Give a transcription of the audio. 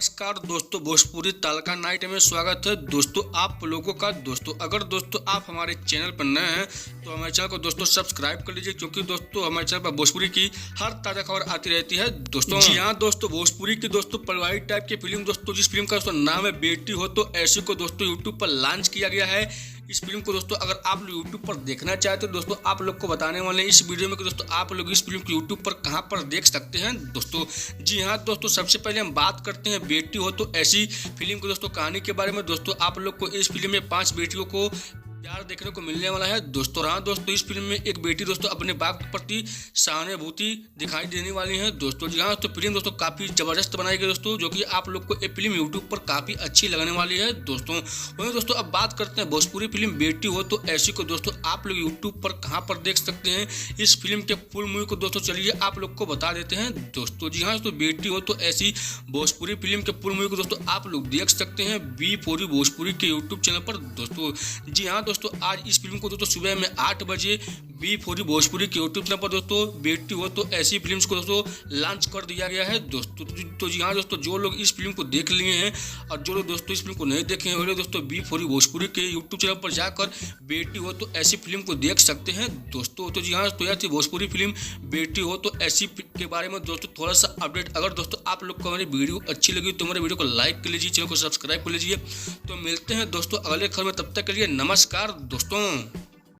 नमस्कार दोस्तों, भोजपुरी तड़का नाइट में स्वागत है दोस्तों आप लोगों का। दोस्तों अगर दोस्तों आप हमारे चैनल पर नए हैं तो हमारे चैनल को दोस्तों सब्सक्राइब कर लीजिए, क्योंकि दोस्तों हमारे चैनल पर भोजपुरी की हर ताज़ा खबर आती रहती है दोस्तों। जी हाँ दोस्तों, भोजपुरी की दोस्तों पारिवारिक टाइप की फिल्म दोस्तों, जिस फिल्म का दोस्तों नाम है बेटी हो तो ऐसी को दोस्तों यूट्यूब पर लॉन्च किया गया है। इस फिल्म को दोस्तों अगर आप लोग यूट्यूब पर देखना चाहते हो दोस्तों, आप लोग को बताने वाले हैं इस वीडियो में कि दोस्तों आप लोग इस फिल्म को यूट्यूब पर कहां पर देख सकते हैं दोस्तों। जी हां दोस्तों, सबसे पहले हम बात करते हैं बेटी हो तो ऐसी फिल्म को दोस्तों कहानी के बारे में। दोस्तों आप लोग को इस फिल्म में 5 बेटियों को प्यार देखने को मिलने वाला है दोस्तों। हाँ दोस्तों, इस फिल्म में एक बेटी दोस्तों अपने बाप के प्रति सहानुभूति दिखाई देने वाली है दोस्तों। जी हाँ, तो फिल्म दोस्तों काफ़ी ज़बरदस्त बनाई गई दोस्तों, जो कि आप लोग को ये फिल्म यूट्यूब पर काफ़ी अच्छी लगने वाली है दोस्तों। वहीं दोस्तों अब बात करते हैं भोजपुरी फिल्म बेटी हो तो ऐसी को दोस्तों आप लोग यूट्यूब पर कहाँ पर देख सकते हैं। इस फिल्म के फुल मूवी को दोस्तों चलिए आप लोग को बता देते हैं दोस्तों। जी हाँ दोस्तों, बेटी हो तो ऐसी भोजपुरी फिल्म के फुल मूवी को दोस्तों आप लोग देख सकते हैं B4 भोजपुरी के यूट्यूब चैनल पर दोस्तों। जी हाँ दोस्तों, आज इस फिल्म को दोस्तों सुबह में 8 बजे B4 भोजपुरी के यूट्यूब चैनल पर दोस्तों बेटी हो तो ऐसी फिल्म्स को दोस्तों लॉन्च कर दिया गया है दोस्तों। तो जी हाँ दोस्तों, जो लोग इस फिल्म को देख लिए हैं और जो लोग दोस्तों इस फिल्म को नहीं देखे हैं वो लोग दोस्तों B4 भोजपुरी के यूट्यूब चैनल पर जाकर बेटी हो तो ऐसी फिल्म को देख सकते हैं दोस्तों। तो जी हाँ, तो यह थी भोजपुरी फिल्म बेटी हो तो ऐसी के बारे में दोस्तों थोड़ा सा अपडेट। अगर दोस्तों आप लोग को हमारी वीडियो अच्छी लगी तो हमारे वीडियो को लाइक कर लीजिए, चैनल को सब्सक्राइब कर लीजिए। तो मिलते हैं दोस्तों अगले खबर में, तब तक के लिए नमस्कार दोस्तों।